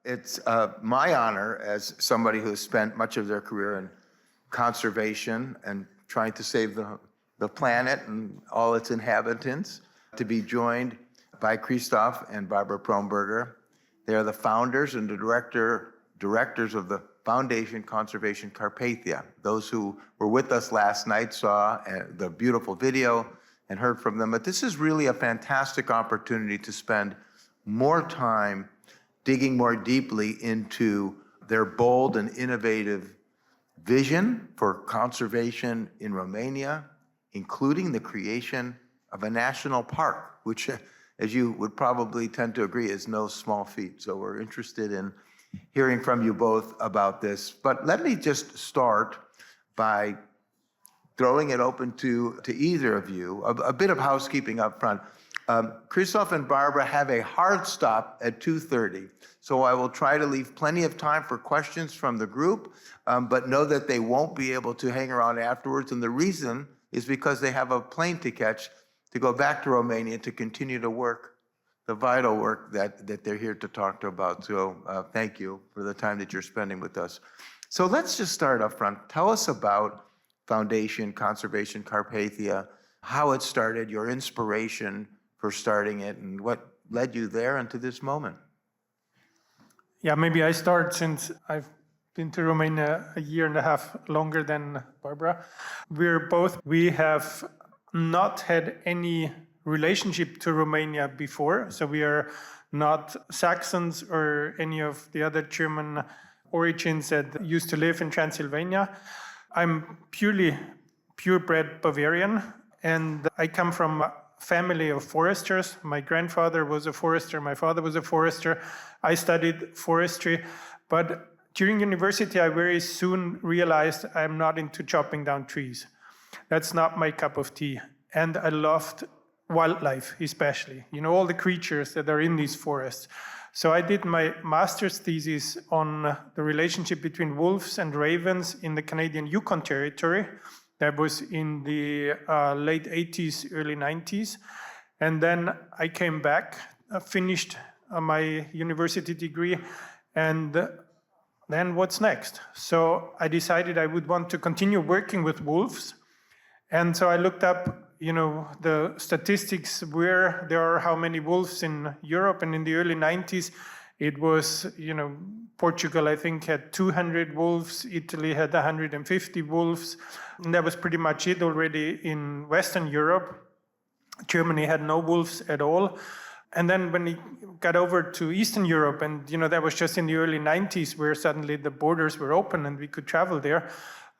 It's my honor as somebody who has spent much of their career in conservation and trying to save the planet and all its inhabitants to be joined by Christoph and Barbara Promberger. They are the founders and the directors of the Foundation Conservation Carpathia. Those who were with us last night saw the beautiful video and heard from them. But this is really a fantastic opportunity to spend more time digging more deeply into their bold and innovative vision for conservation in Romania, including the creation of a national park, which, as you would probably tend to agree, is no small feat. So we're interested in hearing from you both about this. But let me just start by throwing it open to either of you. A bit of housekeeping up front. Christoph and Barbara have a hard stop at 2:30, so I will try to leave plenty of time for questions from the group, but know that they won't be able to hang around afterwards, and the reason is because they have a plane to catch to go back to Romania to continue to work, the vital work that they're here to talk about. So thank you for the time that you're spending with us. So let's just start up front. Tell us about Foundation Conservation Carpathia, how it started, your inspiration for starting it, and what led you there and to this moment. Yeah, maybe I start, since I've been to Romania a year and a half longer than Barbara. We have not had any relationship to Romania before, so we are not Saxons or any of the other German origins that used to live in Transylvania. I'm purebred Bavarian, and I come from a family of foresters. My grandfather was a forester, my father was a forester. I studied forestry, but during university I very soon realized I'm not into chopping down trees. That's not my cup of tea. And I loved wildlife, especially, all the creatures that are in these forests. So I did my master's thesis on the relationship between wolves and ravens in the Canadian Yukon Territory. That was in the late 80s, early 90s. And then I came back, finished my university degree, and then what's next? So I decided I would want to continue working with wolves. And so I looked up the statistics, where there are how many wolves in Europe. And in the early 90s, it was, Portugal, I think, had 200 wolves. Italy had 150 wolves. And that was pretty much it already in Western Europe. Germany had no wolves at all. And then when we got over to Eastern Europe, and, that was just in the early 90s, where suddenly the borders were open and we could travel there.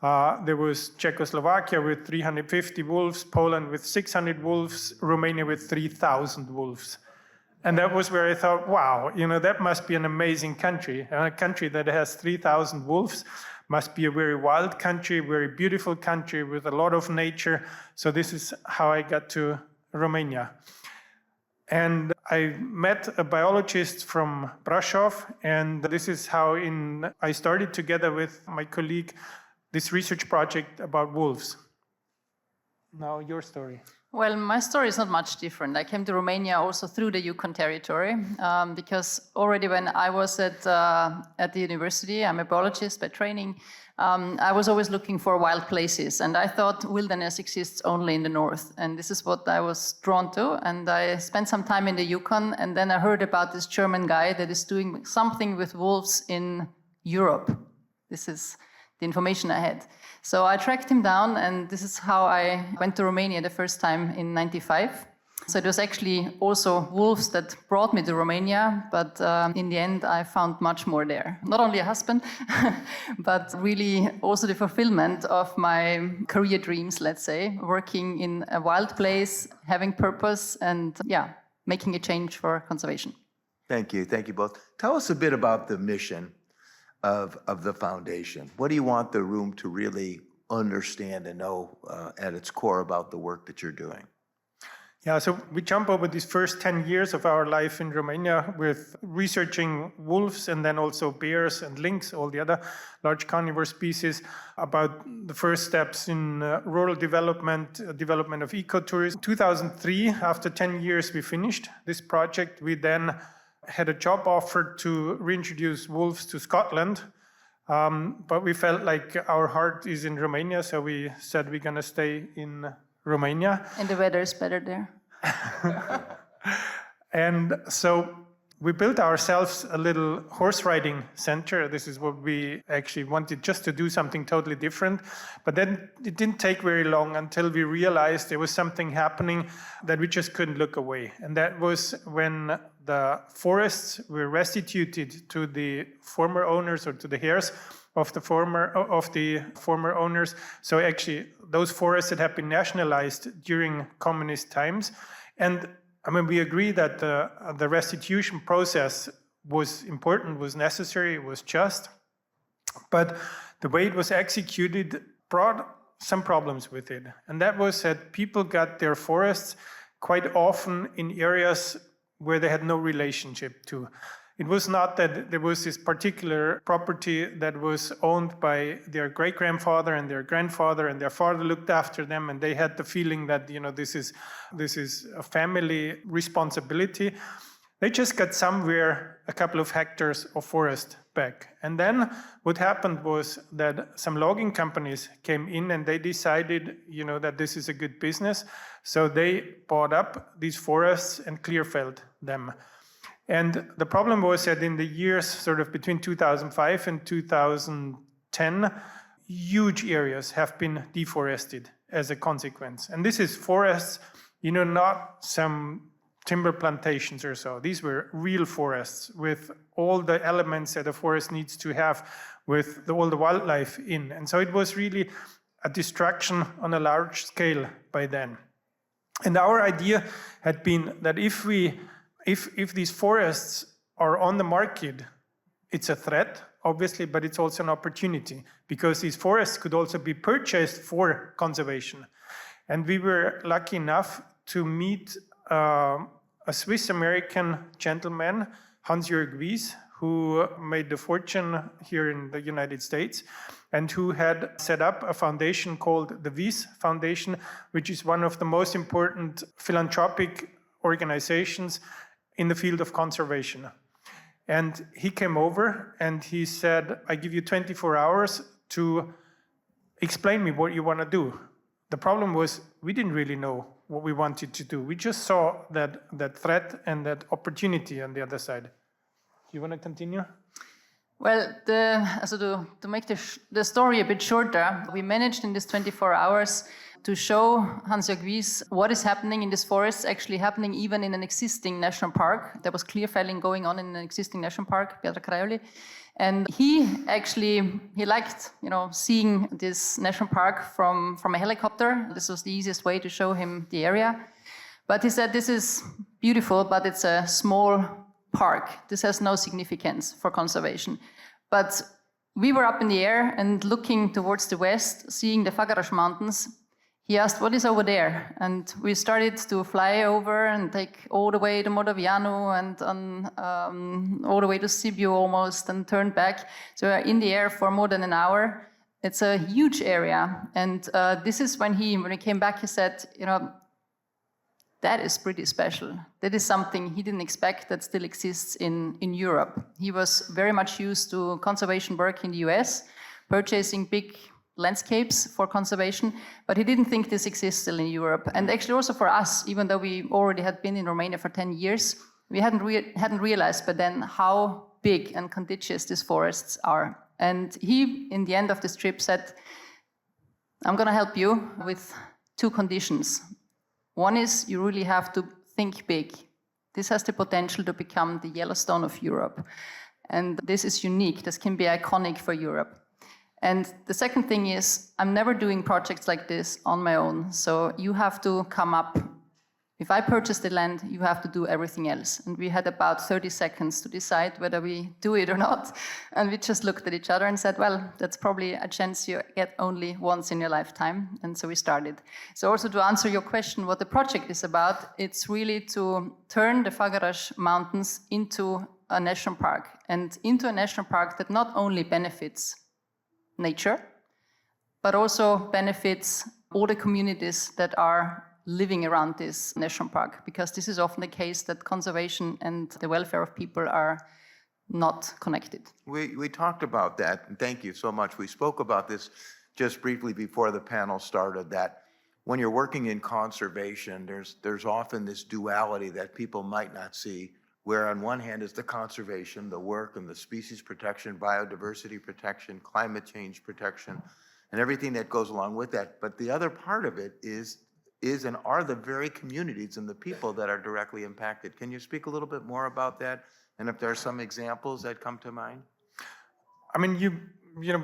There was Czechoslovakia with 350 wolves, Poland with 600 wolves, Romania with 3,000 wolves. And that was where I thought, wow, that must be an amazing country. A country that has 3,000 wolves must be a very wild country, very beautiful country with a lot of nature. So this is how I got to Romania. And I met a biologist from Brașov, and this is how I started, together with my colleague, this research project about wolves. Now your story. Well, my story is not much different. I came to Romania also through the Yukon Territory, because already when I was at the university, I'm a biologist by training, I was always looking for wild places, and I thought wilderness exists only in the north, and this is what I was drawn to. And I spent some time in the Yukon, and then I heard about this German guy that is doing something with wolves in Europe. This is the information I had. So I tracked him down, and this is how I went to Romania the first time in '95. So it was actually also wolves that brought me to Romania, but in the end I found much more there. Not only a husband, but really also the fulfillment of my career dreams, let's say, working in a wild place, having purpose, and making a change for conservation. Thank you both. Tell us a bit about the mission of the foundation. What do you want the room to really understand and know at its core about the work that you're doing? Yeah, so we jump over these first 10 years of our life in Romania with researching wolves, and then also bears and lynx, all the other large carnivore species, about the first steps in rural development of ecotourism. 2003, after 10 years we finished this project, we then had a job offer to reintroduce wolves to Scotland. But we felt like our heart is in Romania, so we said we're going to stay in Romania. And the weather is better there. And so we built ourselves a little horse riding center. This is what we actually wanted, just to do something totally different. But then it didn't take very long until we realized there was something happening that we just couldn't look away. And that was when the forests were restituted to the former owners, or to the heirs of the former owners. So actually, those forests that have been nationalized during communist times. And I mean, we agree that the restitution process was important, was necessary, was just, but the way it was executed brought some problems with it. And that was that people got their forests quite often in areas where they had no relationship to. It was not that there was this particular property that was owned by their great-grandfather and their grandfather, and their father looked after them, and they had the feeling that, you know, this is a family responsibility. They just got somewhere a couple of hectares of forest back. And then what happened was that some logging companies came in and they decided, you know, that this is a good business. So they bought up these forests and clear-felled them. And the problem was that in the years sort of between 2005 and 2010, huge areas have been deforested as a consequence. And this is forests, you know, not some timber plantations or so. These were real forests with all the elements that a forest needs to have, with all the wildlife in. And so it was really a destruction on a large scale by then. And our idea had been that if these forests are on the market, it's a threat, obviously, but it's also an opportunity, because these forests could also be purchased for conservation. And we were lucky enough to meet a Swiss-American gentleman, Hans-Jörg Wyss, who made the fortune here in the United States, and who had set up a foundation called the Wyss Foundation, which is one of the most important philanthropic organizations in the field of conservation. And he came over and he said, I give you 24 hours to explain me what you want to do. The problem was we didn't really know what we wanted to do. We just saw that threat and that opportunity on the other side. Do you want to continue? Well, to make the story a bit shorter, we managed in these 24 hours to show Hans-Jörg Wyss what is happening in this forest, actually happening even in an existing national park. There was clear felling going on in an existing national park, Pietra Craiului. And he liked, you know, seeing this national park from a helicopter. This was the easiest way to show him the area. But he said, this is beautiful, but it's a small park. This has no significance for conservation. But we were up in the air and looking towards the west, seeing the Fagarash Mountains. He asked, what is over there? And we started to fly over and take all the way to Modavianu and all the way to Sibiu almost, and turn back. So we were in the air for more than an hour. It's a huge area. And this is when he came back, he said, you know, that is pretty special. That is something he didn't expect that still exists in Europe. He was very much used to conservation work in the US, purchasing big landscapes for conservation, but he didn't think this exists still in Europe. And actually also for us, even though we already had been in Romania for 10 years, we hadn't realized by then how big and contiguous these forests are. And he, in the end of this trip, said, I'm going to help you with 2 conditions. One is you really have to think big. This has the potential to become the Yellowstone of Europe. And this is unique. This can be iconic for Europe. And the second thing is, I'm never doing projects like this on my own. So you have to come up. If I purchase the land, you have to do everything else. And we had about 30 seconds to decide whether we do it or not. And we just looked at each other and said, well, that's probably a chance you get only once in your lifetime. And so we started. So also to answer your question, what the project is about, it's really to turn the Fagarash Mountains into a national park, and into a national park that not only benefits nature, but also benefits all the communities that are living around this national park, because this is often the case that conservation and the welfare of people are not connected. We talked about that, and thank you so much. We spoke about this just briefly before the panel started, that when you're working in conservation, there's often this duality that people might not see, where on one hand is the conservation, the work and the species protection, biodiversity protection, climate change protection, and everything that goes along with that. But the other part of it is and are the very communities and the people that are directly impacted. Can you speak a little bit more about that? And if there are some examples that come to mind? I mean, you know,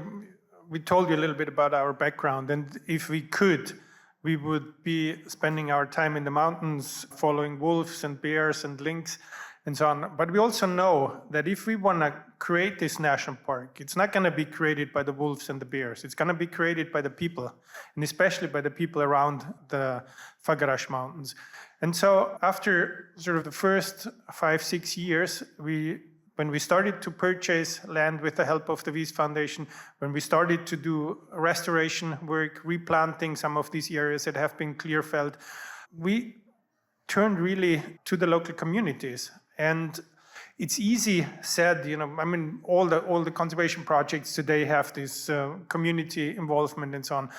we told you a little bit about our background, and if we could, we would be spending our time in the mountains following wolves and bears and lynx and so on. But we also know that if we want to create this national park, it's not going to be created by the wolves and the bears. It's going to be created by the people, and especially by the people around the Fagarash Mountains. And so after sort of the first 5-6 years, when we started to purchase land with the help of the Wyss Foundation, when we started to do restoration work, replanting some of these areas that have been clear felled, we turned really to the local communities. And it's easy said, you know, I mean, all the conservation projects today have this community involvement and so on.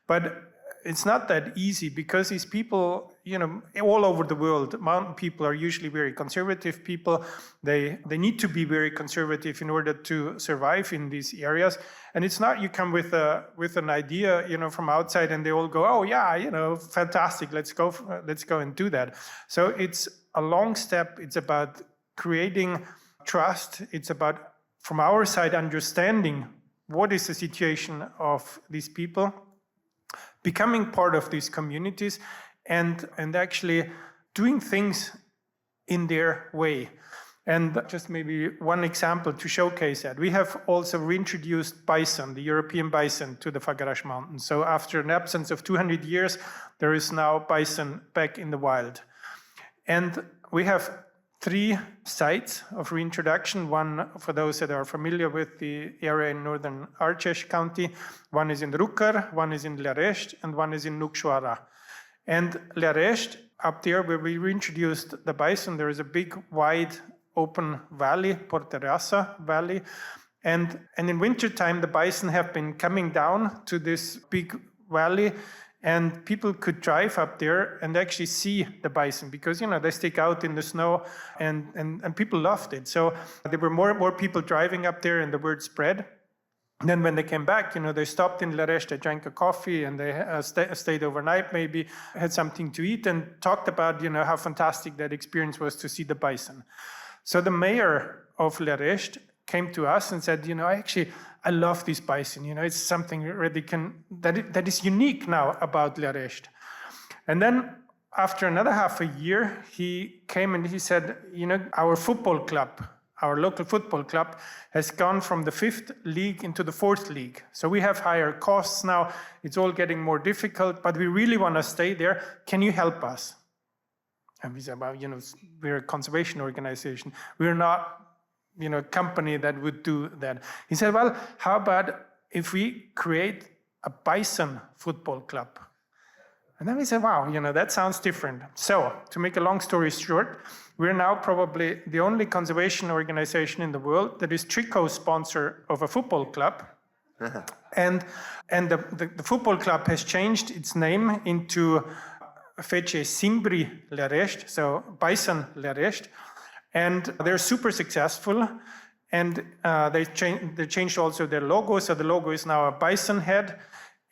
But it's not that easy, because these people, you know, all over the world, mountain people are usually very conservative people. They need to be very conservative in order to survive in these areas. And it's not you come with an idea, you know, from outside, and they all go, oh yeah, you know, fantastic, let's go and do that. So it's a long step. It's about creating trust. It's about, from our side, understanding what is the situation of these people, becoming part of these communities, and actually doing things in their way. And just maybe one example to showcase that. We have also reintroduced bison, the European bison, to the Fagarash Mountains. So after an absence of 200 years, there is now bison back in the wild. And we have 3 sites of reintroduction. One, for those that are familiar with the area in northern Argeș County, one is in Rukar, one is in Learești, and one is in Nucșoara. And Learești, up there where we reintroduced the bison, there is a big, wide, open valley, Portereasa Valley. And in wintertime, the bison have been coming down to this big valley, and people could drive up there and actually see the bison, because, you know, they stick out in the snow, and people loved it. So there were more people driving up there, and the word spread. And then when they came back, you know, they stopped in Learești, they drank a coffee, and they stayed overnight, maybe had something to eat, and talked about, you know, how fantastic that experience was to see the bison. So the mayor of Learești came to us and said, you know, I love this bison. You know, it's something really that is unique now about Learești. And then after another half a year, he came and he said, you know, our football club, our local football club, has gone from the 5th league into the 4th league. So we have higher costs now. It's all getting more difficult, but we really want to stay there. Can you help us? And we said, well, you know, we're a conservation organization. We're not, you know, a company that would do that. He said, well, how about if we create a bison football club? And then we said, wow, you know, that sounds different. So, to make a long story short, we're now probably the only conservation organization in the world that is tricot sponsor of a football club. and the football club has changed its name into Fece Simbri Learești, so Bison Learești. And they're super successful, and they changed also their logo, so the logo is now a bison head.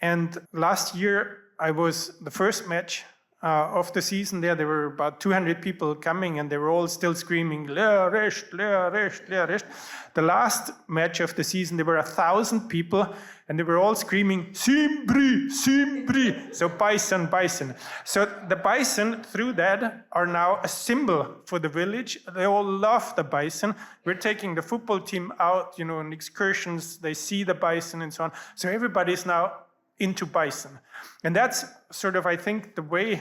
And last year, I was the first match of the season there. There were about 200 people coming, and they were all still screaming, Learești, Learești, Learești. The last match of the season, there were 1,000 people, and they were all screaming, Simbri, Simbri, so bison, bison. So the bison, through that, are now a symbol for the village. They all love the bison. We're taking the football team out, you know, on excursions. They see the bison and so on. So everybody's now into bison. And that's sort of, I think, the way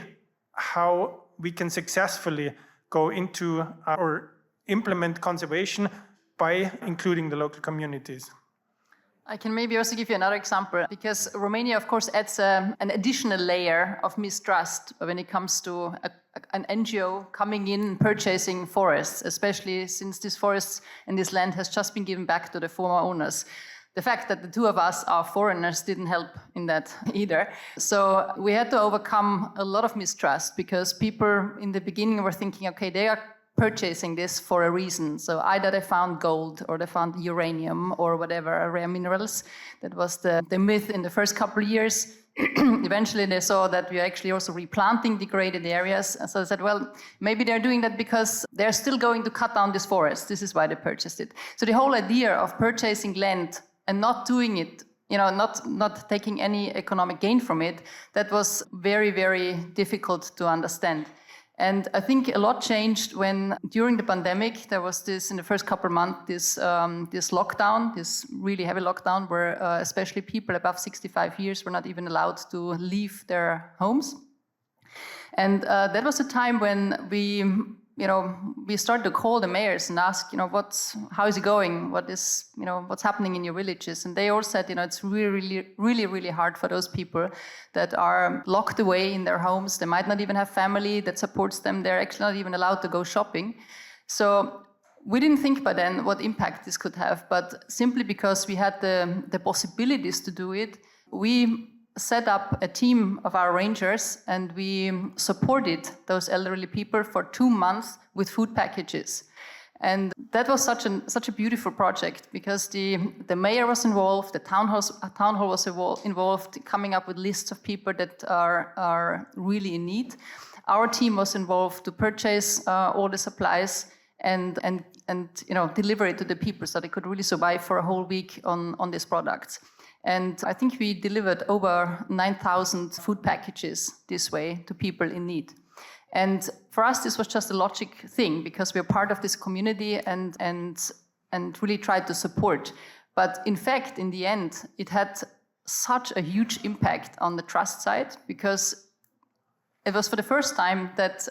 how we can successfully go into or implement conservation by including the local communities. I can maybe also give you another example, because Romania, of course, adds an additional layer of mistrust when it comes to an NGO coming in and purchasing forests, especially since these forests and this land has just been given back to the former owners. The fact that the two of us are foreigners didn't help in that either. So we had to overcome a lot of mistrust, because people in the beginning were thinking, okay, they are purchasing this for a reason. So either they found gold or they found uranium or whatever, rare minerals. That was the myth in the first couple of years. Eventually they saw that we are actually also replanting degraded areas. And so they said, well, maybe they're doing that because they're still going to cut down this forest. This is why they purchased it. So the whole idea of purchasing land and not doing it, not taking any economic gain from it, that was very, very difficult to understand. And I think a lot changed when, during the pandemic, there was this, in the first couple of months, this lockdown, this really heavy lockdown, where especially people above 65 years were not even allowed to leave their homes. And that was a time when we started to call the mayors and ask, how is it going? What's happening in your villages? And they all said, it's really, really, really hard for those people that are locked away in their homes. They might not even have family that supports them. They're actually not even allowed to go shopping. So we didn't think by then what impact this could have, but simply because we had the possibilities to do it, we set up a team of our rangers, and we supported those elderly people for 2 months with food packages. And that was such a beautiful project, because the mayor was involved, the town hall was involved, coming up with lists of people that are really in need. Our team was involved to purchase all the supplies and deliver it to the people so they could really survive for a whole week on these products. And I think we delivered over 9,000 food packages this way to people in need. And for us, this was just a logic thing, because we're part of this community and really tried to support. But in fact, in the end, it had such a huge impact on the trust side, because it was for the first time that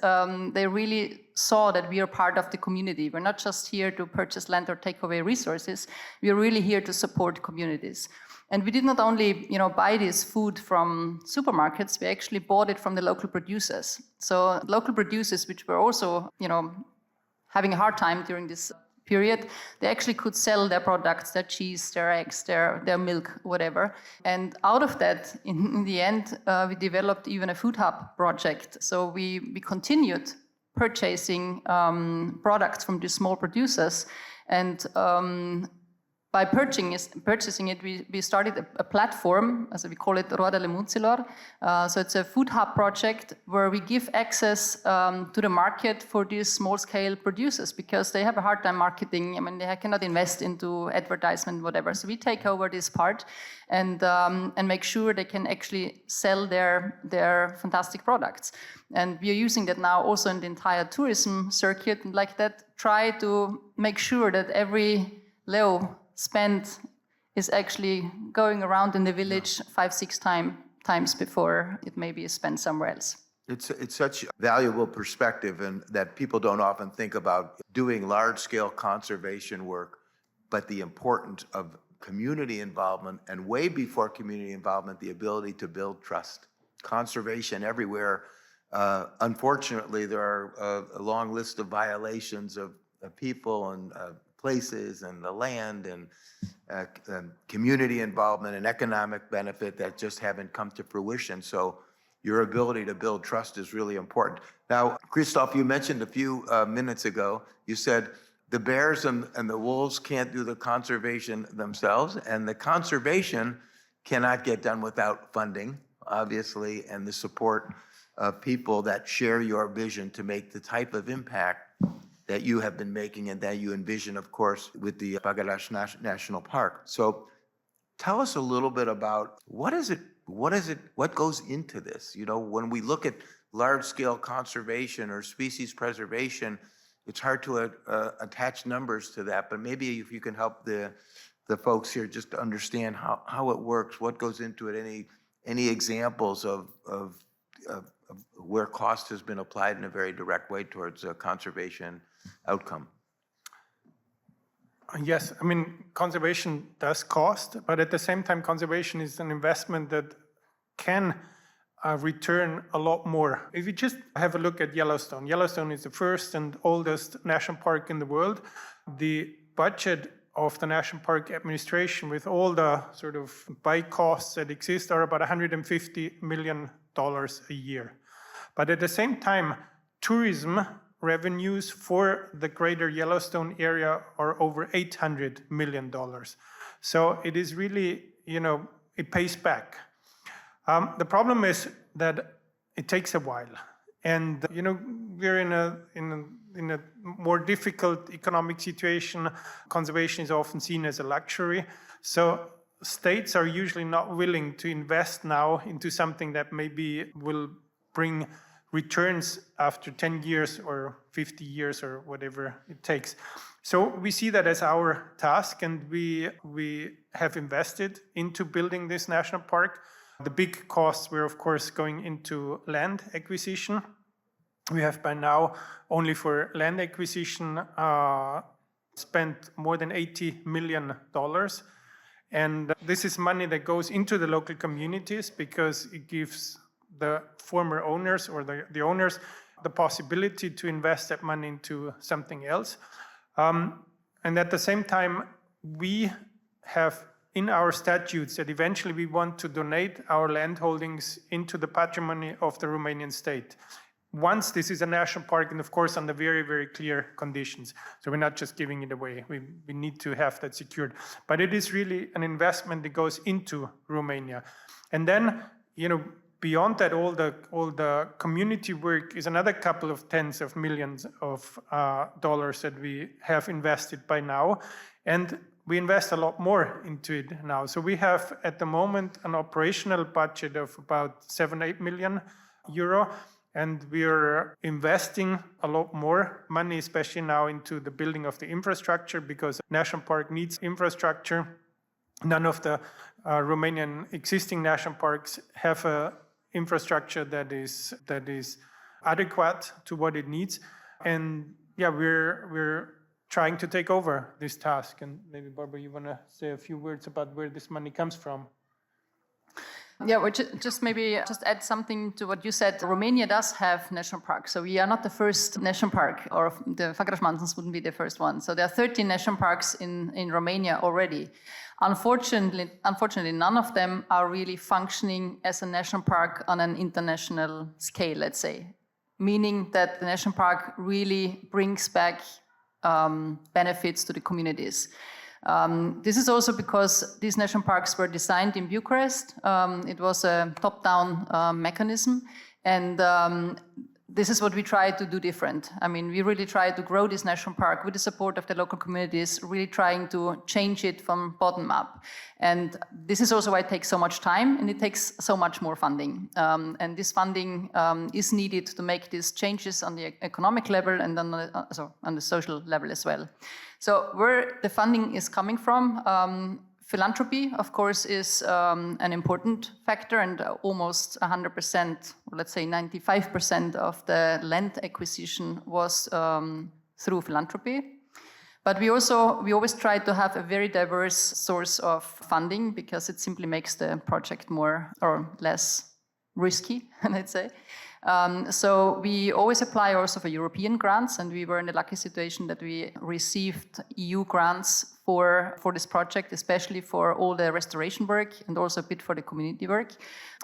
they really saw that we are part of the community. We're not just here to purchase land or take away resources. We are really here to support communities. And we did not only, buy this food from supermarkets, we actually bought it from the local producers. So local producers, which were also, having a hard time during this period, they actually could sell their products, their cheese, their eggs, their milk, whatever. And out of that, in the end, we developed even a food hub project. So we continued purchasing products from these small producers, and by purchasing it, we started a platform, as we call it, Roadele Munților. So it's a food hub project where we give access to the market for these small-scale producers, because they have a hard time marketing. I mean, they cannot invest into advertisement, whatever. So we take over this part and make sure they can actually sell their fantastic products. And we are using that now also in the entire tourism circuit, and like that, try to make sure that every leu spent is actually going around in the village 5-6 times before it maybe is spent somewhere else. It's such a valuable perspective, and that people don't often think about doing large-scale conservation work, but the importance of community involvement, and way before community involvement, the ability to build trust. Conservation everywhere. Unfortunately, there are a long list of violations of people and places and the land and community involvement and economic benefit that just haven't come to fruition. So your ability to build trust is really important. Now, Christoph, you mentioned a few minutes ago, you said the bears and the wolves can't do the conservation themselves, and the conservation cannot get done without funding, obviously, and the support of people that share your vision to make the type of impact that you have been making and that you envision, of course, with the Bagadas National Park. So tell us a little bit about what goes into this? When we look at large-scale conservation or species preservation, it's hard to attach numbers to that, but maybe if you can help the folks here just to understand how it works, what goes into it, any examples of where cost has been applied in a very direct way towards a conservation outcome. Yes, I mean, conservation does cost, but at the same time, conservation is an investment that can return a lot more. If you just have a look at Yellowstone, Yellowstone is the first and oldest national park in the world. The budget of the National Park Administration, with all the sort of by costs that exist, are about $150 million a year. But at the same time, tourism revenues for the greater Yellowstone area are over $800 million. So it is really, it pays back. The problem is that it takes a while. And, we're in a more difficult economic situation. Conservation is often seen as a luxury. So states are usually not willing to invest now into something that maybe will bring returns after 10 years or 50 years or whatever it takes. So we see that as our task, and we have invested into building this national park. The big costs were, of course, going into land acquisition. We have by now, only for land acquisition, spent more than $80 million. And this is money that goes into the local communities because it gives the former owners or the owners the possibility to invest that money into something else. And at the same time, we have in our statutes that eventually we want to donate our land holdings into the patrimony of the Romanian state. Once this is a national park, and of course under very, very clear conditions. So we're not just giving it away. We need to have that secured. But it is really an investment that goes into Romania. And then, beyond that, all the community work is another couple of tens of millions of dollars that we have invested by now. And we invest a lot more into it now. So we have at the moment an operational budget of about 7-8 million euro. And we are investing a lot more money, especially now into the building of the infrastructure, because national park needs infrastructure. None of the Romanian existing national parks have a infrastructure that is adequate to what it needs. And yeah, we're trying to take over this task. And maybe, Barbara, you want to say a few words about where this money comes from? Yeah, well, just add something to what you said. Romania does have national parks, so we are not the first national park, or the Făgăraș Mountains wouldn't be the first one. So there are 13 national parks in Romania already. Unfortunately, none of them are really functioning as a national park on an international scale, let's say. Meaning that the national park really brings back benefits to the communities. This is also because these national parks were designed in Bucharest. It was a top-down mechanism, and this is what we try to do different. I mean, we really try to grow this national park with the support of the local communities, really trying to change it from bottom up. And this is also why it takes so much time, and it takes so much more funding. And this funding is needed to make these changes on the economic level and on the social level as well. So where the funding is coming from, philanthropy, of course, is an important factor, and almost 100%, or let's say 95% of the land acquisition was through philanthropy. But we always try to have a very diverse source of funding because it simply makes the project more or less risky, let's say. So we always apply also for European grants, and we were in the lucky situation that we received EU grants for this project, especially for all the restoration work and also a bit for the community work.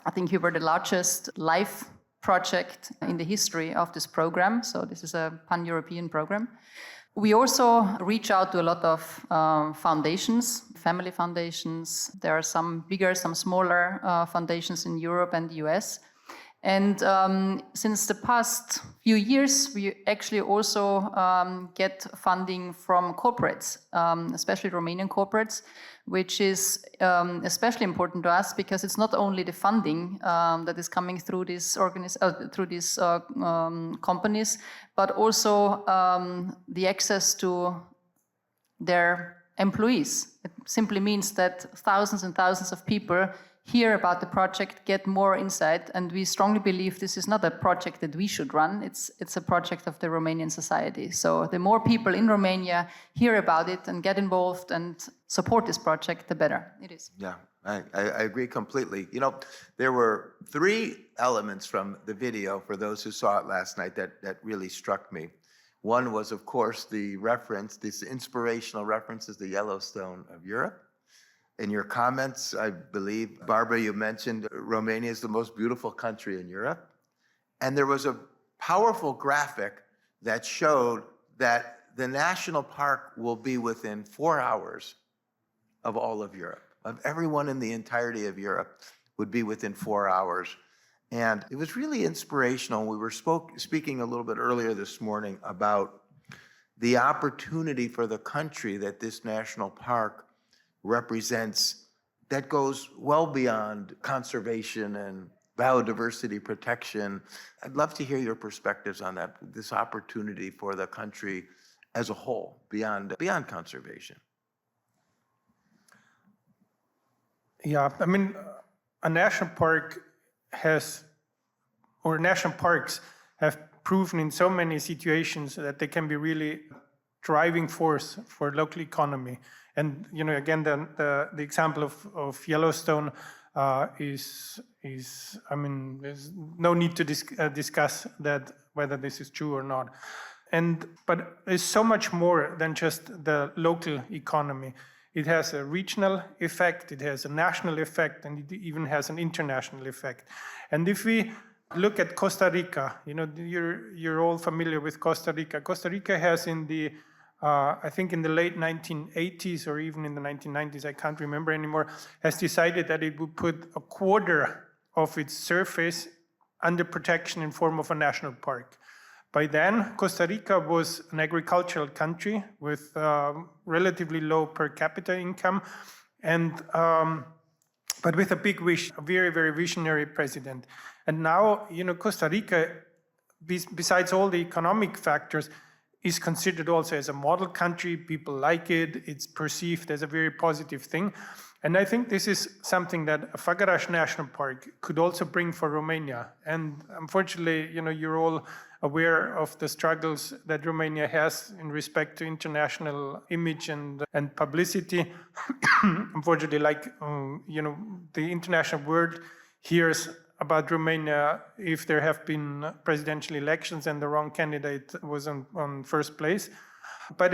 I think we were the largest live project in the history of this program, so this is a pan-European program. We also reach out to a lot of foundations, family foundations. There are some bigger, some smaller foundations in Europe and the US. And since the past few years, we actually also get funding from corporates, especially Romanian corporates, which is especially important to us because it's not only the funding that is coming through these companies, but also the access to their employees. It simply means that thousands and thousands of people hear about the project, get more insight. And we strongly believe this is not a project that we should run. It's a project of the Romanian society. So the more people in Romania hear about it and get involved and support this project, the better it is. Yeah, I agree completely. You know, there were 3 elements from the video, for those who saw it last night, that really struck me. One was, of course, the reference, this inspirational reference is the Yellowstone of Europe. In your comments, I believe, Barbara, you mentioned Romania is the most beautiful country in Europe. And there was a powerful graphic that showed that the national park will be within 4 hours of all of Europe. Of everyone in the entirety of Europe would be within 4 hours. And it was really inspirational. We were speaking a little bit earlier this morning about the opportunity for the country that this national park represents that goes well beyond conservation and biodiversity protection. I'd love to hear your perspectives on that, this opportunity for the country as a whole, beyond conservation. Yeah, I mean, a national park national parks have proven in so many situations that they can be really driving force for local economy. And, you know, again, the example of Yellowstone is, I mean, there's no need to discuss that, whether this is true or not. But there's so much more than just the local economy. It has a regional effect, it has a national effect, and it even has an international effect. And if we look at Costa Rica, you know, you're all familiar with Costa Rica. Costa Rica has I think in the late 1980s or even in the 1990s, I can't remember anymore, has decided that it would put a quarter of its surface under protection in form of a national park. By then, Costa Rica was an agricultural country with relatively low per capita income, but with a big wish, a very, very visionary president. And now, you know, Costa Rica, besides all the economic factors, is considered also as a model country. People like it. It's perceived as a very positive thing. And I think this is something that a Făgăraș National Park could also bring for Romania. And unfortunately, you know, you're all aware of the struggles that Romania has in respect to international image and publicity. Unfortunately, you know, the international world hears about Romania if there have been presidential elections and the wrong candidate was on first place. But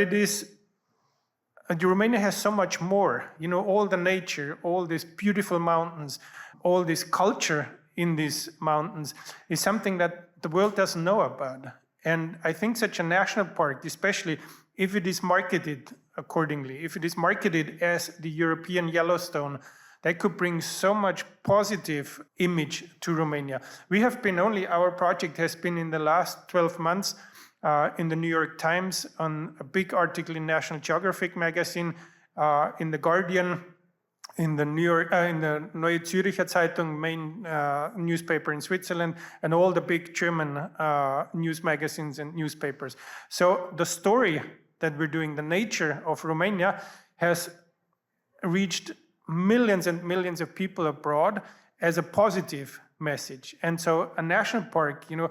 Romania has so much more, you know, all the nature, all these beautiful mountains, all this culture in these mountains is something that the world doesn't know about. And I think such a national park, especially if it is marketed accordingly, if it is marketed as the European Yellowstone, that could bring so much positive image to Romania. Our project has been in the last 12 months in the New York Times, on a big article in National Geographic magazine, in the Guardian, in the Neue Zürcher Zeitung, main newspaper in Switzerland, and all the big German news magazines and newspapers. So the story that we're doing, the nature of Romania, has reached millions and millions of people abroad as a positive message. And so a national park, you know,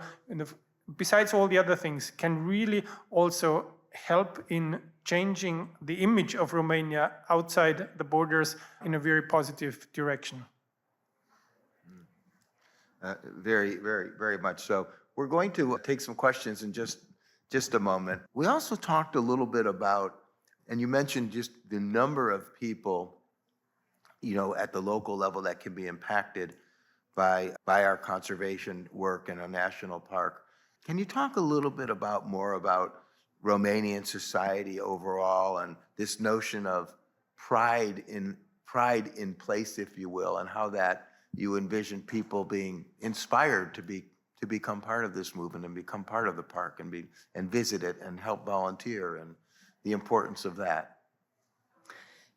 besides all the other things, can really also help in changing the image of Romania outside the borders in a very positive direction. Very, very, very much so. We're going to take some questions in just a moment. We also talked a little bit about, and you mentioned just the number of people, you know, at the local level that can be impacted by our conservation work in a national park. Can you talk a little bit more about Romanian society overall and this notion of pride in place, if you will, and how that you envision people being inspired to become part of this movement and become part of the park and visit it and help volunteer, and the importance of that?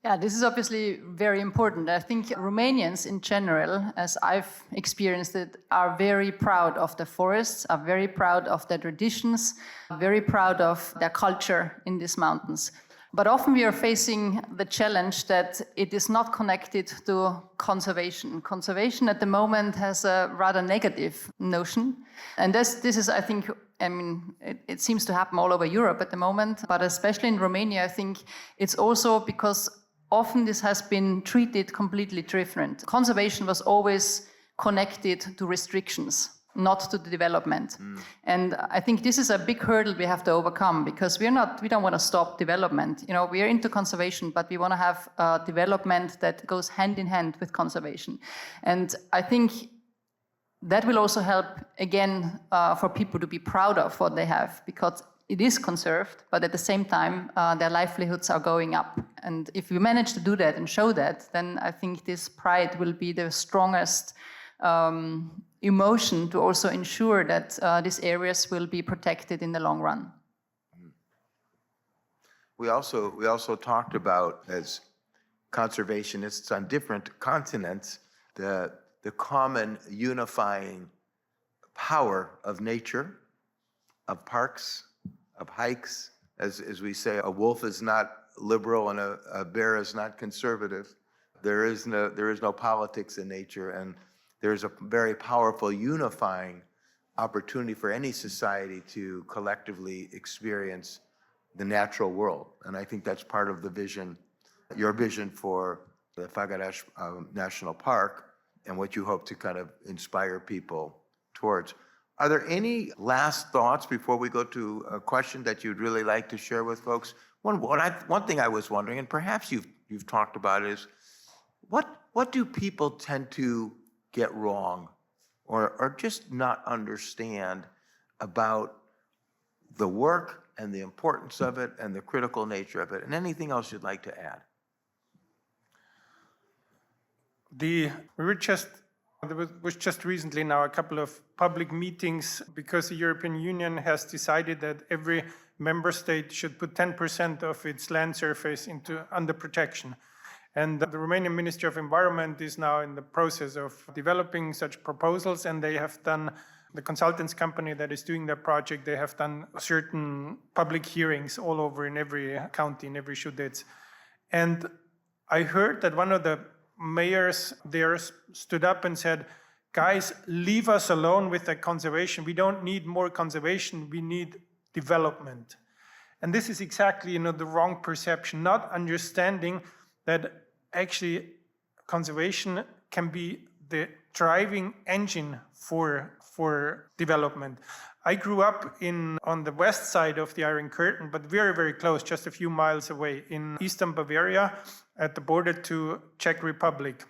Yeah, this is obviously very important. I think Romanians in general, as I've experienced it, are very proud of the forests, are very proud of their traditions, are very proud of their culture in these mountains. But often we are facing the challenge that it is not connected to conservation. Conservation at the moment has a rather negative notion. And this is, I think, it seems to happen all over Europe at the moment, but especially in Romania, I think it's also because often this has been treated completely different. Conservation was always connected to restrictions, not to the development. And I think this is a big hurdle we have to overcome, because we don't want to stop development. We are into conservation, but we want to have development that goes hand in hand with conservation. And I think that will also help, again, for people to be proud of what they have, because it is conserved, but at the same time, their livelihoods are going up. And if we manage to do that and show that, then I think this pride will be the strongest emotion to also ensure that these areas will be protected in the long run. We also talked about, as conservationists on different continents, the common unifying power of nature, of parks, of hikes. As we say, a wolf is not liberal and a bear is not conservative. There is no politics in nature, and there's a very powerful unifying opportunity for any society to collectively experience the natural world. And I think that's part of the vision, your vision for the Fagarash National Park, and what you hope to kind of inspire people towards. Are there any last thoughts before we go to a question that you'd really like to share with folks? One thing I was wondering, and perhaps you've talked about it, is what do people tend to get wrong or just not understand about the work and the importance of it and the critical nature of it, and anything else you'd like to add? There was just recently now a couple of public meetings, because the European Union has decided that every member state should put 10% of its land surface under protection. And the Romanian Ministry of Environment is now in the process of developing such proposals, and they have done, the consultants company that is doing their project, they have done certain public hearings all over in every county, in every Sudets. And I heard that one of the mayors there stood up and said, guys, leave us alone with the conservation. We don't need more conservation, we need development. And this is exactly, the wrong perception, not understanding that actually conservation can be the driving engine for development. I grew up on the west side of the Iron Curtain, but very, very close, just a few miles away, in eastern Bavaria, at the border to Czech Republic.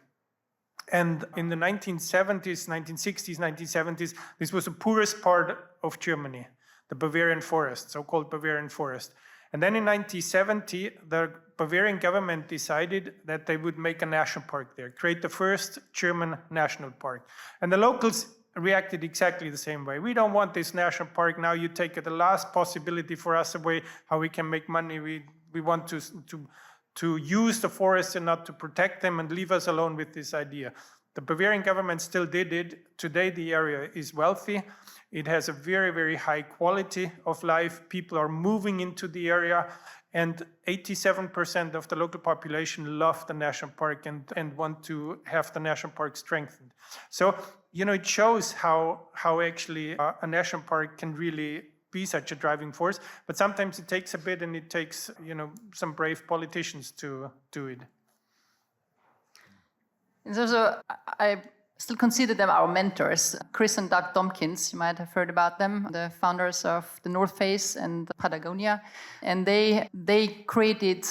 And in the 1970s, 1960s, 1970s, this was the poorest part of Germany, the Bavarian forest, so-called Bavarian forest. And then in 1970, the Bavarian government decided that they would make a national park there, create the first German national park. And the locals reacted exactly the same way. We don't want this national park. Now you take the last possibility for us away, how we can make money. We want to use the forests and not to protect them, and leave us alone with this idea. The Bavarian government still did it. Today the area is wealthy. It has a very, very high quality of life. People are moving into the area, and 87% of the local population love the national park and want to have the national park strengthened. So, it shows how actually a national park can really be such a driving force, but sometimes it takes a bit, and it takes, some brave politicians to do it. And so I still consider them our mentors. Chris and Doug Tompkins, you might have heard about them, the founders of the North Face and Patagonia. And they created,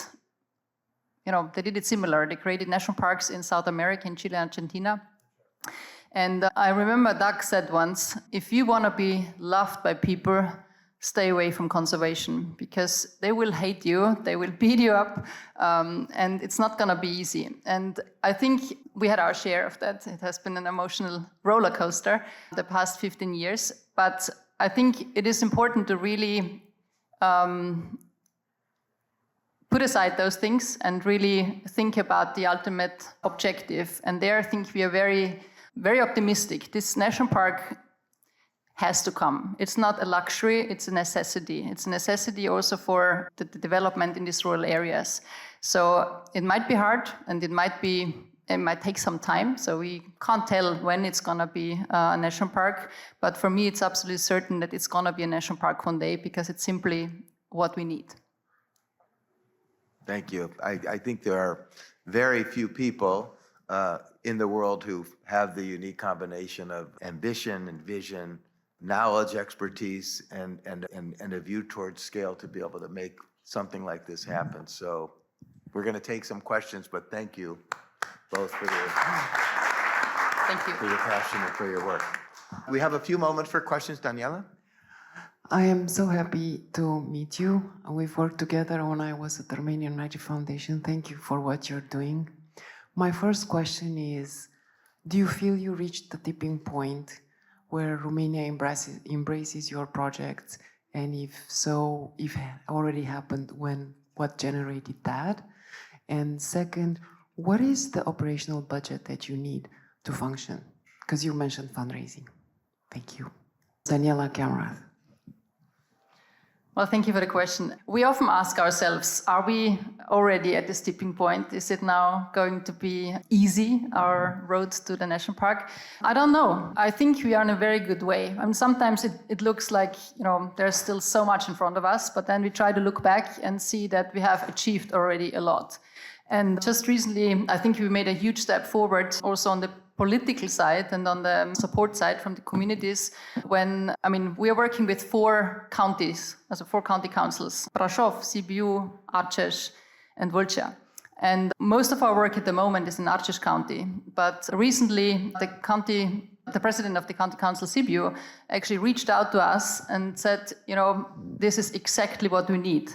they did it similar. They created national parks in South America, in Chile and Argentina. And I remember Doug said once, if you want to be loved by people, stay away from conservation, because they will hate you, they will beat you up, and it's not going to be easy. And I think we had our share of that. It has been an emotional roller coaster the past 15 years. But I think it is important to really put aside those things and really think about the ultimate objective. And there I think we are very, very optimistic. This national park has to come. It's not a luxury, it's a necessity. It's a necessity also for the development in these rural areas. So it might be hard, and it might take some time. So we can't tell when it's going to be a national park. But for me, it's absolutely certain that it's going to be a national park one day, because it's simply what we need. Thank you. I think there are very few people in the world who have the unique combination of ambition and vision, knowledge, expertise, and a view towards scale to be able to make something like this happen. So we're going to take some questions, but thank you both for your passion and for your work. We have a few moments for questions. Daniela? I am so happy to meet you. We've worked together when I was at the Romanian Magic Foundation. Thank you for what you're doing. My first question is, do you feel you reached the tipping point where Romania embraces your projects? And if so, if it already happened, what generated that? And second, what is the operational budget that you need to function? Because you mentioned fundraising. Thank you. Daniela Kamrath. Well, thank you for the question. We often ask ourselves, are we already at this tipping point? Is it now going to be easy, our road to the national park? I don't know. I think we are in a very good way. I mean, sometimes it looks like, there's still so much in front of us, but then we try to look back and see that we have achieved already a lot. And just recently, I think we made a huge step forward also on the political side and on the support side from the communities we are working with 4 counties, also 4 county councils, Brașov, Sibiu, Argeș, and Vâlcea. And most of our work at the moment is in Argeș County. But recently, the president of the county council, Sibiu, actually reached out to us and said, this is exactly what we need.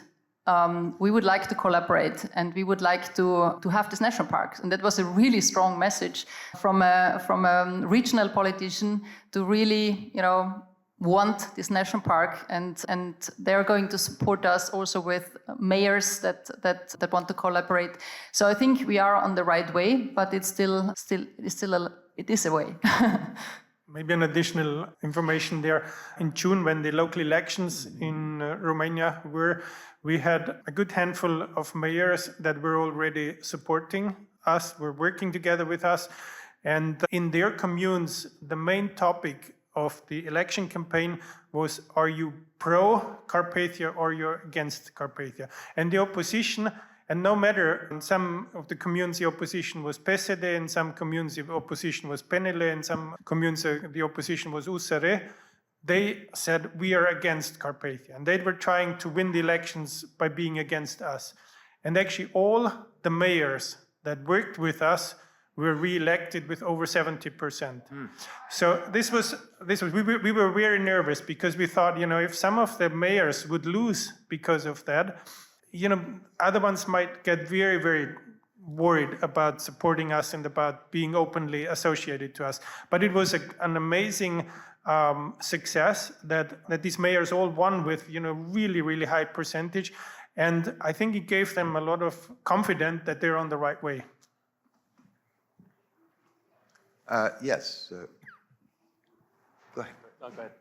We would like to collaborate, and we would like to have this national park. And that was a really strong message from a regional politician to really, want this national park, and they're going to support us also with mayors that want to collaborate. So I think we are on the right way, but it is a way. Maybe an additional information there. In June, when the local elections in Romania were, we had a good handful of mayors that were already supporting us, were working together with us. And in their communes, the main topic of the election campaign was, are you pro-Carpathia or you're against Carpathia? And the opposition, and no matter, in some of the communes the opposition was PSD, in some communes the opposition was PNL, in some communes the opposition was USR, they said, we are against Carpathia. And they were trying to win the elections by being against us. And actually all the mayors that worked with us were re-elected with over 70%. So we were very nervous, because we thought, if some of the mayors would lose because of that, other ones might get very, very worried about supporting us and about being openly associated to us. But it was an amazing success that these mayors all won with, really, really high percentage. And I think it gave them a lot of confidence that they're on the right way. Yes. Go ahead. No, go ahead.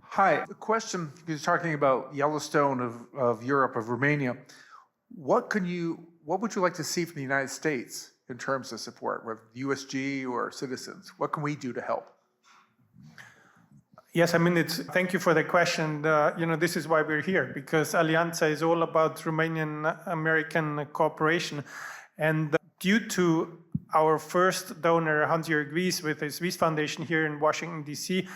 Hi, a question, you're talking about Yellowstone of Europe, of Romania. What would you like to see from the United States in terms of support, with USG or citizens? What can we do to help? Yes, thank you for the question. This is why we're here, because Alianta is all about Romanian-American cooperation. And due to our first donor, Hans-Jörg Wyss, with his Wyss Foundation here in Washington, D.C.,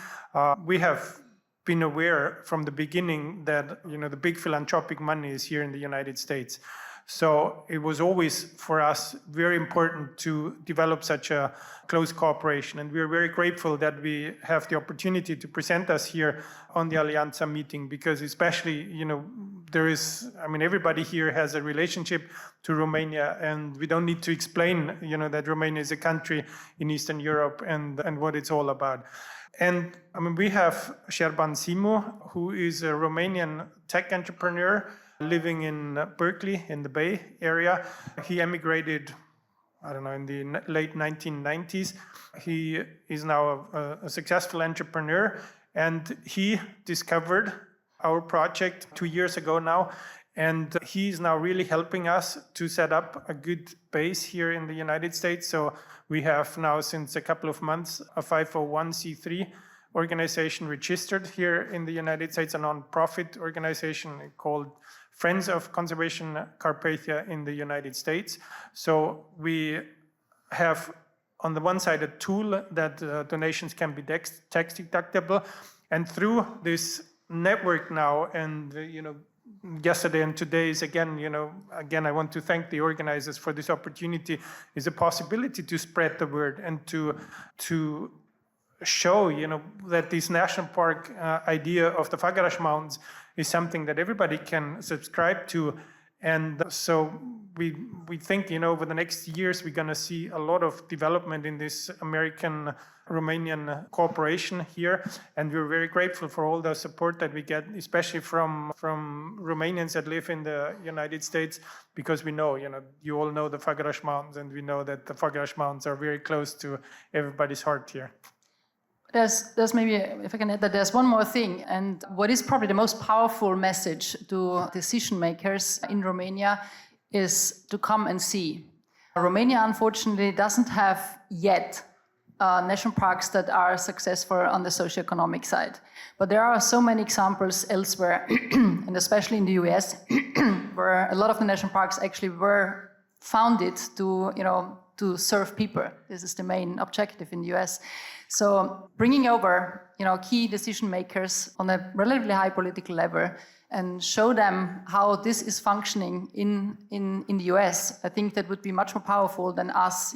we have been aware from the beginning that the big philanthropic money is here in the United States. So it was always for us very important to develop such a close cooperation, and we are very grateful that we have the opportunity to present us here on the Alianta meeting, because especially everybody here has a relationship to Romania, and we don't need to explain that Romania is a country in Eastern Europe and what it's all about. And we have Șerban Simu, who is a Romanian tech entrepreneur living in Berkeley in the Bay Area. He emigrated, I don't know, in the late 1990s. He is now a successful entrepreneur, and he discovered our project 2 years ago now. And he's now really helping us to set up a good base here in the United States. So we have now, since a couple of months, a 501c3 organization registered here in the United States, a non-profit organization called Friends of Conservation Carpathia in the United States. So we have, on the one side, a tool that donations can be tax deductible. And through this network now, and yesterday and today is again, I want to thank the organizers for this opportunity, is a possibility to spread the word and to show, that this national park idea of the Fagarash Mountains is something that everybody can subscribe to. And so we think, over the next years, we're going to see a lot of development in this American-Romanian cooperation here. And we're very grateful for all the support that we get, especially from Romanians that live in the United States, because we know, you all know the Fagarash Mountains, and we know that the Fagarash Mountains are very close to everybody's heart here. There's maybe, if I can add that, there's one more thing, and what is probably the most powerful message to decision makers in Romania is to come and see. Romania, unfortunately, doesn't have yet national parks that are successful on the socioeconomic side. But there are so many examples elsewhere, and especially in the US, where a lot of the national parks actually were founded to serve people. This is the main objective in the US. So bringing over, key decision makers on a relatively high political level and show them how this is functioning in the US, I think that would be much more powerful than us,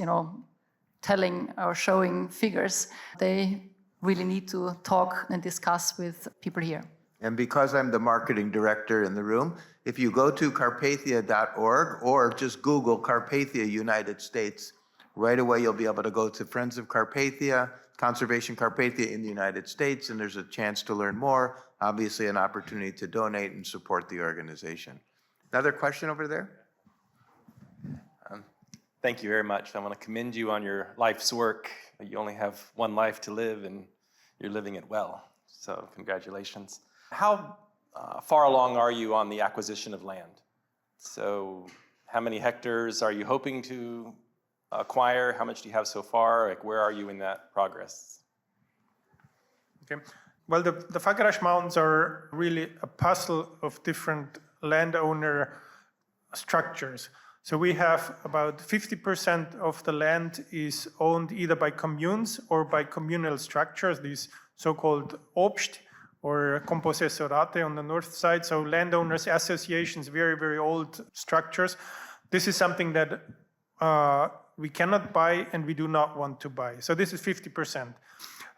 telling or showing figures. They really need to talk and discuss with people here. And because I'm the marketing director in the room, if you go to carpathia.org or just Google Carpathia United States, right away you'll be able to go to Friends of Carpathia, Conservation Carpathia in the United States, and there's a chance to learn more, obviously an opportunity to donate and support the organization. Another question over there? Thank you very much. I want to commend you on your life's work. You only have one life to live, and you're living it well. So congratulations. How far along are you on the acquisition of land? So how many hectares are you hoping to acquire? How much do you have so far? Where are you in that progress? Okay. Well, the Fagarash Mountains are really a puzzle of different landowner structures. So we have about 50% of the land is owned either by communes or by communal structures, these so-called Obst or Composesorate on the north side. So landowners associations, very, very old structures. This is something that we cannot buy and we do not want to buy. So this is 50%.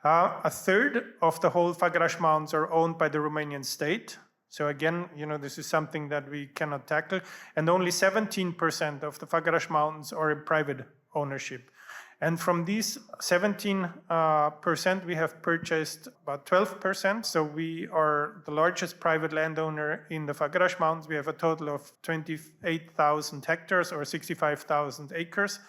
A third of the whole Fagarash Mountains are owned by the Romanian state. So again, this is something that we cannot tackle. And only 17% of the Fagarash Mountains are in private ownership. And from these 17%, we have purchased about 12%. So we are the largest private landowner in the Fagarash Mountains. We have a total of 28,000 hectares or 65,000 acres.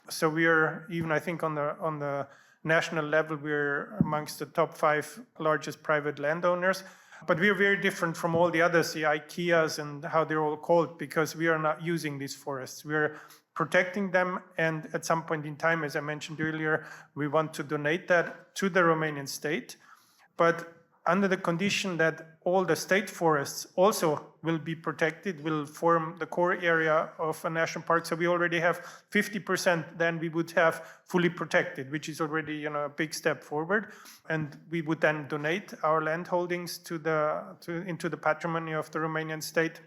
So we are, even I think on the national level, we're amongst the top 5 largest private landowners. But we are very different from all the others, the IKEAs and how they're all called, because we are not using these forests. We're protecting them, and at some point in time, as I mentioned earlier, we want to donate that to the Romanian state, but under the condition that all the state forests also will be protected, will form the core area of a national park. So we already have 50%, then we would have fully protected, which is already a big step forward. And we would then donate our land holdings into the patrimony of the Romanian state.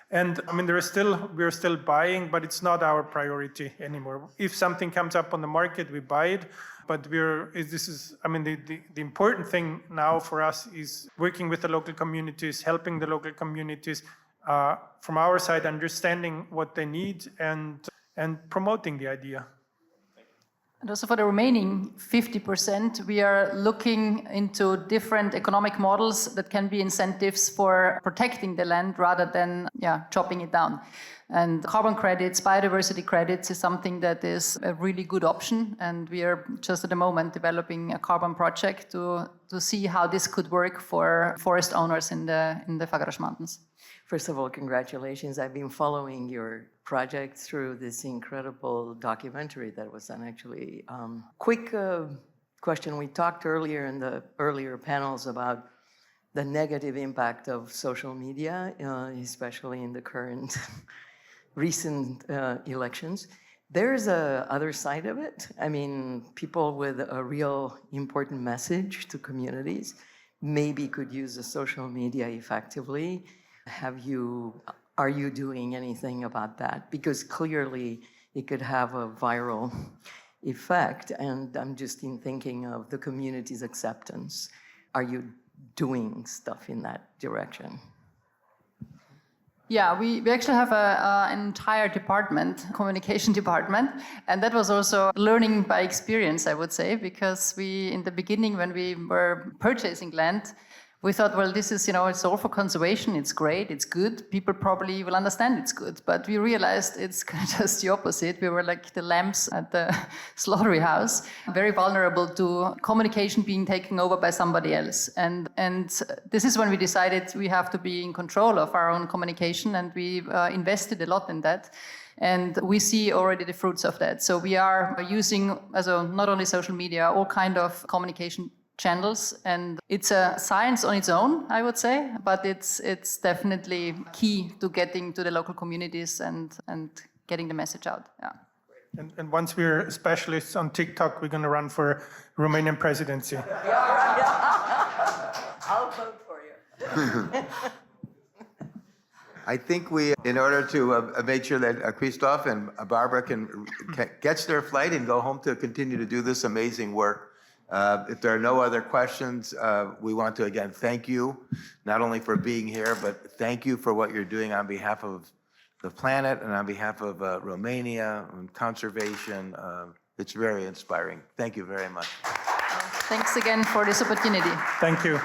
And I mean, we're still buying, but it's not our priority anymore. If something comes up on the market, we buy it. But the important thing now for us is working with the local communities, helping the local communities, from our side, understanding what they need and promoting the idea. And also for the remaining 50%, we are looking into different economic models that can be incentives for protecting the land rather than chopping it down. And carbon credits, biodiversity credits is something that is a really good option. And we are just at the moment developing a carbon project to see how this could work for forest owners in the Fagras Mountains. First of all, congratulations. I've been following your project through this incredible documentary that was done actually. Quick question. We talked earlier in the earlier panels about the negative impact of social media, especially in the current recent elections. There's a other side of it. I mean, people with a real important message to communities maybe could use the social media effectively. Are you doing anything about that? Because clearly it could have a viral effect, and I'm just thinking of the community's acceptance. Are you doing stuff in that direction? Yeah, we actually have an entire department, communication department, and that was also learning by experience, I would say, because in the beginning, when we were purchasing land, we thought, well, this is, it's all for conservation, it's great, it's good, people probably will understand it's good, but we realized it's just the opposite. We were like the lambs at the slaughterhouse, very vulnerable to communication being taken over by somebody else. And this is when we decided we have to be in control of our own communication, and we invested a lot in that. And we see already the fruits of that. So we are using, not only social media, all kind of communication channels, and it's a science on its own, I would say, but it's definitely key to getting to the local communities and getting the message out. Yeah. And once we're specialists on TikTok, we're going to run for Romanian presidency. I'll vote for you. I think in order to make sure that Christoph and Barbara gets their flight and go home to continue to do this amazing work. If there are no other questions, we want to again thank you, not only for being here, but thank you for what you're doing on behalf of the planet and on behalf of Romania and conservation. It's very inspiring. Thank you very much. Thanks again for this opportunity. Thank you.